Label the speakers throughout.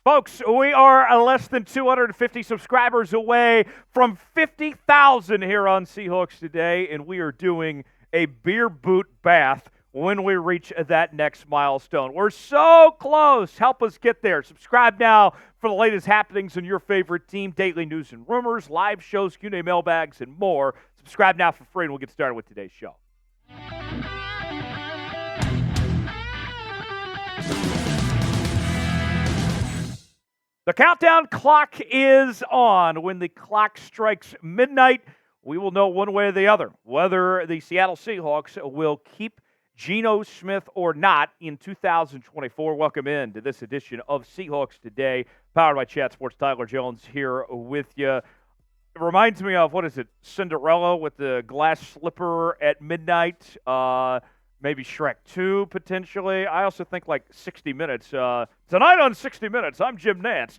Speaker 1: Folks, we are less than 250 subscribers away from 50,000 here on Seahawks Today, and we are doing a beer boot bath when we reach that next milestone. We're so close. Help us get there. Subscribe now for the latest happenings in your favorite team, daily news and rumors, live shows, Q&A mailbags, and more. Subscribe now for free, and we'll get started with today's show. The countdown clock is on. When the clock strikes midnight, we will know one way or the other whether the Seattle Seahawks will keep Geno Smith or not in 2024. Welcome in to this edition of Seahawks Today, powered by Chat Sports. Tyler Jones here with you. It reminds me of, Cinderella with the glass slipper at midnight. Maybe Shrek 2, potentially. I also think like 60 Minutes. Tonight on 60 Minutes, I'm Jim Nantz.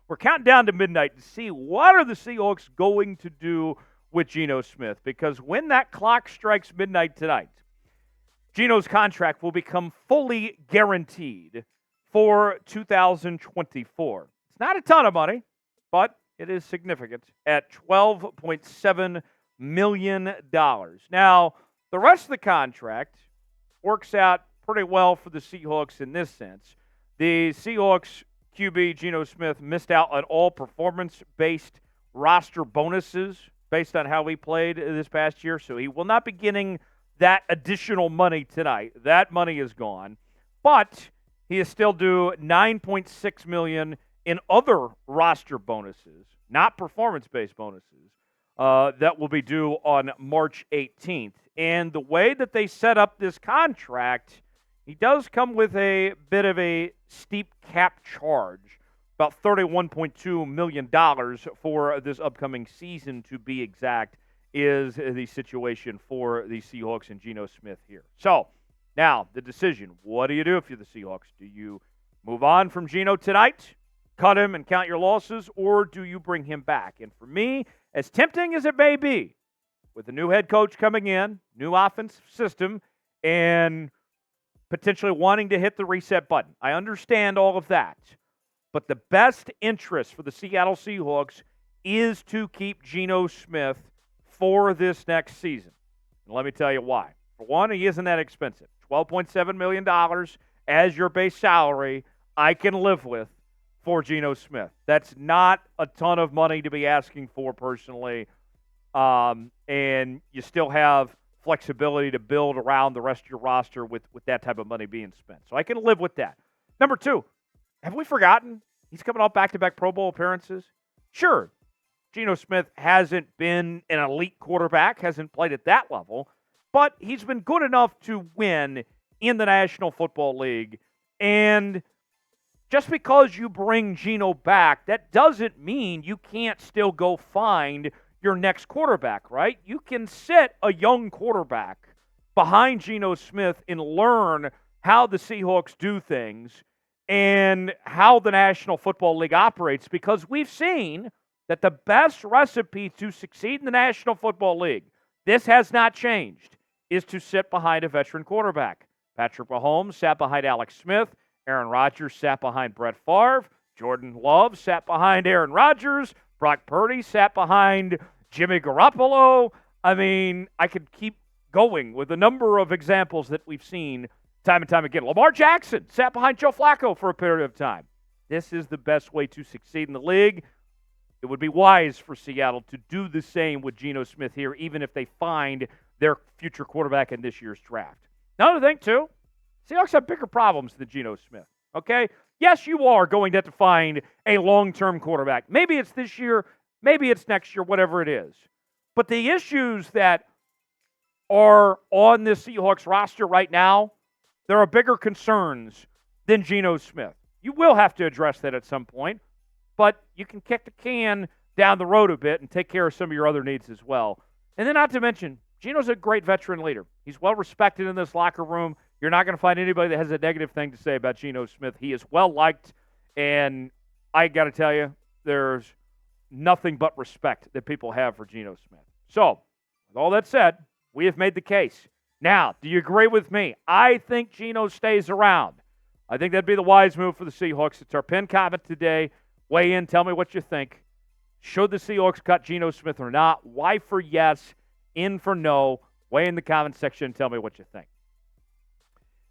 Speaker 1: We're counting down to midnight to see what are the Seahawks going to do with Geno Smith. Because when that clock strikes midnight tonight, Geno's contract will become fully guaranteed for 2024. It's not a ton of money, but it is significant at $12.7 million. Now, the rest of the contract works out pretty well for the Seahawks in this sense. The Seahawks QB, Geno Smith, missed out on all performance-based roster bonuses based on how he played this past year, so he will not be getting that additional money tonight. That money is gone. But he is still due $9.6 million in other roster bonuses, not performance-based bonuses, that will be due on March 18th. And the way that they set up this contract, he does come with a bit of a steep cap charge, about $31.2 million for this upcoming season, to be exact, is the situation for the Seahawks and Geno Smith here. So, now, the decision. What do you do if you're the Seahawks? Do you move on from Geno tonight, cut him and count your losses, or do you bring him back? And for me, as tempting as it may be, with a new head coach coming in, new offensive system, and potentially wanting to hit the reset button, I understand all of that. But the best interest for the Seattle Seahawks is to keep Geno Smith for this next season. And let me tell you why. For one, he isn't that expensive. $12.7 million as your base salary, I can live with for Geno Smith. That's not a ton of money to be asking for personally. And you still have flexibility to build around the rest of your roster with that type of money being spent. So I can live with that. Number two, have we forgotten? He's coming off back-to-back Pro Bowl appearances. Sure, Geno Smith hasn't been an elite quarterback, hasn't played at that level, but he's been good enough to win in the National Football League. And just because you bring Geno back, that doesn't mean you can't still go find your next quarterback, right? You can sit a young quarterback behind Geno Smith and learn how the Seahawks do things and how the National Football League operates, because we've seen that the best recipe to succeed in the National Football League, this has not changed, is to sit behind a veteran quarterback. Patrick Mahomes sat behind Alex Smith. Aaron Rodgers sat behind Brett Favre. Jordan Love sat behind Aaron Rodgers. Brock Purdy sat behind Jimmy Garoppolo. I mean, I could keep going with a number of examples that we've seen time and time again. Lamar Jackson sat behind Joe Flacco for a period of time. This is the best way to succeed in the league. It would be wise for Seattle to do the same with Geno Smith here, even if they find their future quarterback in this year's draft. Another thing, too, Seahawks have bigger problems than Geno Smith, okay? Yes, you are going to have to find a long-term quarterback. Maybe it's this year, maybe it's next year, whatever it is. But the issues that are on this Seahawks roster right now, there are bigger concerns than Geno Smith. You will have to address that at some point, but you can kick the can down the road a bit and take care of some of your other needs as well. And then not to mention, Geno's a great veteran leader. He's well respected in this locker room. You're not going to find anybody that has a negative thing to say about Geno Smith. He is well liked, and I got to tell you, there's nothing but respect that people have for Geno Smith. So, with all that said, we have made the case. Now, do you agree with me? I think Geno stays around. I think that'd be the wise move for the Seahawks. It's our pinned comment today. Weigh in. Tell me what you think. Should the Seahawks cut Geno Smith or not? Why for yes, in for no? Weigh in the comment section and tell me what you think.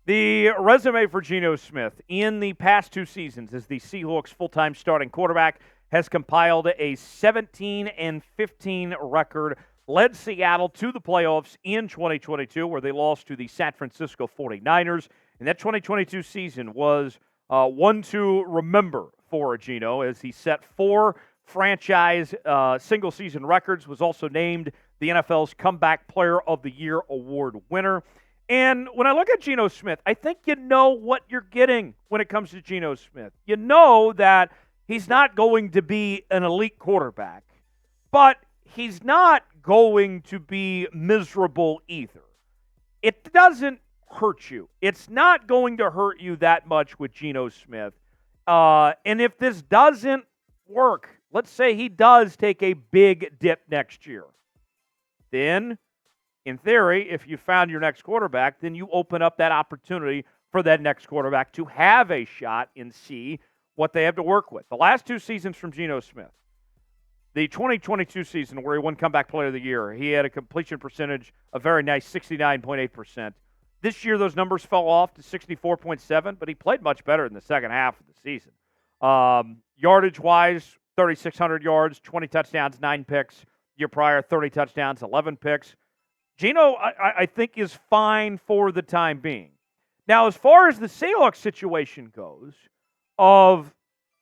Speaker 1: The resume for Geno Smith in the past 2 seasons as the Seahawks' full-time starting quarterback has compiled a 17-15 record, led Seattle to the playoffs in 2022 where they lost to the San Francisco 49ers. And that 2022 season was one to remember for Geno as he set 4 franchise single-season records, was also named the NFL's Comeback Player of the Year award winner. And when I look at Geno Smith, I think you know what you're getting when it comes to Geno Smith. You know that he's not going to be an elite quarterback, but he's not going to be miserable either. It doesn't hurt you. It's not going to hurt you that much with Geno Smith. And if this doesn't work, let's say he does take a big dip next year, then in theory, if you found your next quarterback, then you open up that opportunity for that next quarterback to have a shot and see what they have to work with. The last 2 seasons from Geno Smith, the 2022 season where he won Comeback Player of the Year, he had a completion percentage, a very nice 69.8%. This year, those numbers fell off to 64.7, but he played much better in the second half of the season. Yardage-wise, 3,600 yards, 20 touchdowns, 9 picks. Year prior, 30 touchdowns, 11 picks. Geno, I think, is fine for the time being. Now, as far as the Seahawks situation goes, of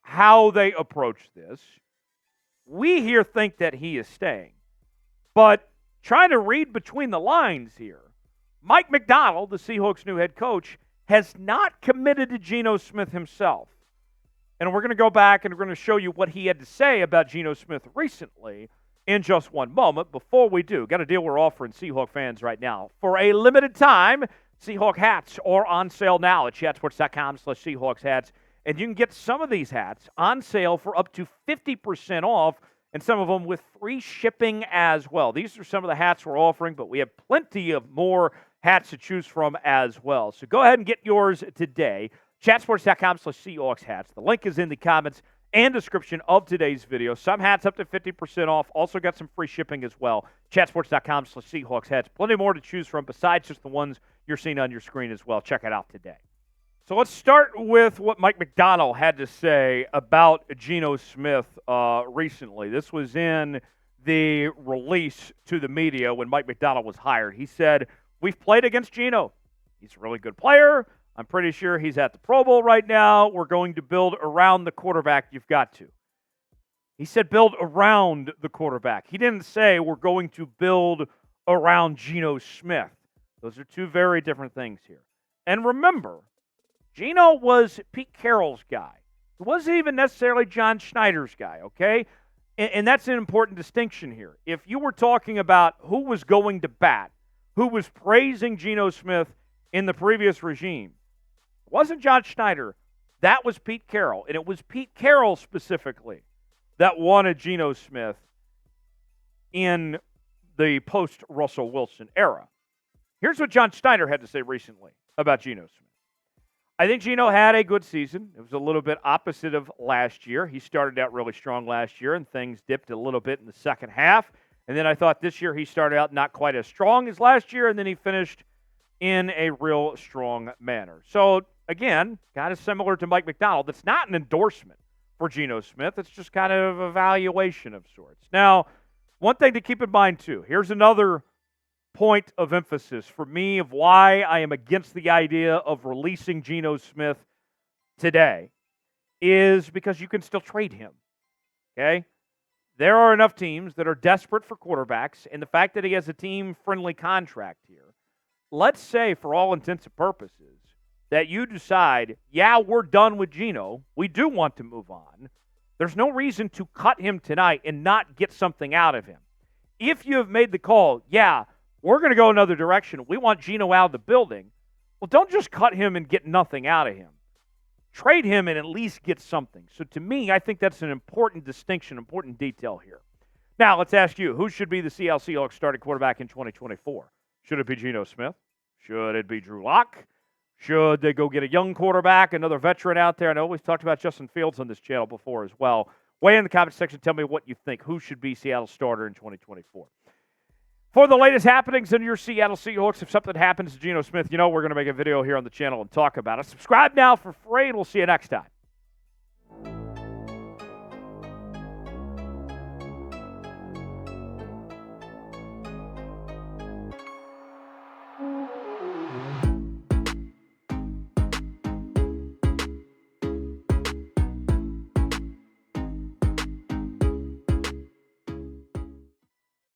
Speaker 1: how they approach this, we here think that he is staying. But trying to read between the lines here, Mike Macdonald, the Seahawks' new head coach, has not committed to Geno Smith himself. And we're going to go back and we're going to show you what he had to say about Geno Smith recently in just one moment. Before we do, got a deal we're offering Seahawk fans right now. For a limited time, Seahawk hats are on sale now at chatsports.com/Seahawks hats. And you can get some of these hats on sale for up to 50% off, and some of them with free shipping as well. These are some of the hats we're offering, but we have plenty of more hats to choose from as well. So go ahead and get yours today. chatsports.com/Seahawks hats. The link is in the comments and description of today's video. Some hats up to 50% off. Also got some free shipping as well. chatsports.com/Seahawks hats. Plenty more to choose from besides just the ones you're seeing on your screen as well. Check it out today. So let's start with what Mike Macdonald had to say about Geno Smith recently. This was in the release to the media when Mike Macdonald was hired. He said, "We've played against Geno. He's a really good player. I'm pretty sure he's at the Pro Bowl right now. We're going to build around the quarterback. You've got to." He said build around the quarterback. He didn't say we're going to build around Geno Smith. Those are 2 very different things here. And remember, Geno was Pete Carroll's guy. He wasn't even necessarily John Schneider's guy, okay? And that's an important distinction here. If you were talking about who was going to bat, who was praising Geno Smith in the previous regime, it wasn't John Schneider. That was Pete Carroll. And it was Pete Carroll specifically that wanted Geno Smith in the post-Russell Wilson era. Here's what John Steiner had to say recently about Geno Smith. "I think Geno had a good season. It was a little bit opposite of last year. He started out really strong last year, and things dipped a little bit in the second half. And then I thought this year he started out not quite as strong as last year, and then he finished in a real strong manner." So, again, kind of similar to Mike Macdonald. It's not an endorsement for Geno Smith. It's just kind of a evaluation of sorts. Now, one thing to keep in mind, too. Here's another point of emphasis for me of why I am against the idea of releasing Geno Smith today is because you can still trade him, okay? There are enough teams that are desperate for quarterbacks, and the fact that he has a team-friendly contract here, let's say for all intents and purposes that you decide, yeah, we're done with Geno, we do want to move on, there's no reason to cut him tonight and not get something out of him. If you have made the call, yeah, we're going to go another direction, we want Geno out of the building, well, don't just cut him and get nothing out of him. Trade him and at least get something. So to me, I think that's an important distinction, important detail here. Now, let's ask you, who should be the Seattle Seahawks starting quarterback in 2024? Should it be Geno Smith? Should it be Drew Lock? Should they go get a young quarterback, another veteran out there? I know we've talked about Justin Fields on this channel before as well. Weigh in the comment section. Tell me what you think. Who should be Seattle's starter in 2024? For the latest happenings in your Seattle Seahawks, if something happens to Geno Smith, we're going to make a video here on the channel and talk about it. Subscribe now for free, and we'll see you next time.